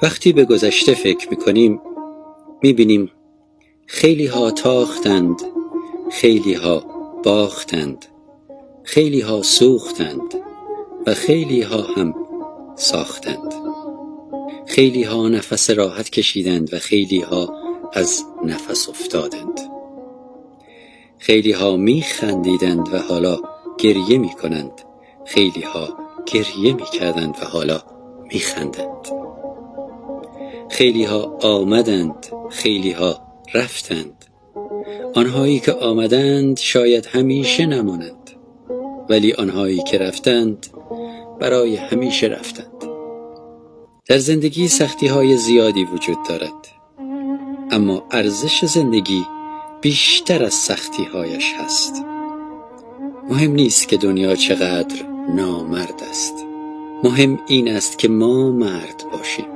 وقتی به گذشته فکر میکنیم میبینیم خیلی ها تاختند، خیلی ها باختند، خیلی ها سوختند و خیلی ها هم ساختند. خیلی ها نفس راحت کشیدند و خیلی ها از نفس افتادند. خیلی ها میخندیدند و حالا گریه میکنند، خیلی ها گریه میکردند و حالا میخندند. خیلی ها آمدند، خیلی ها رفتند. آنهایی که آمدند شاید همیشه نمانند، ولی آنهایی که رفتند برای همیشه رفتند. در زندگی سختی های زیادی وجود دارد، اما ارزش زندگی بیشتر از سختی هایش هست. مهم نیست که دنیا چقدر نامرد است، مهم این است که ما مرد باشیم.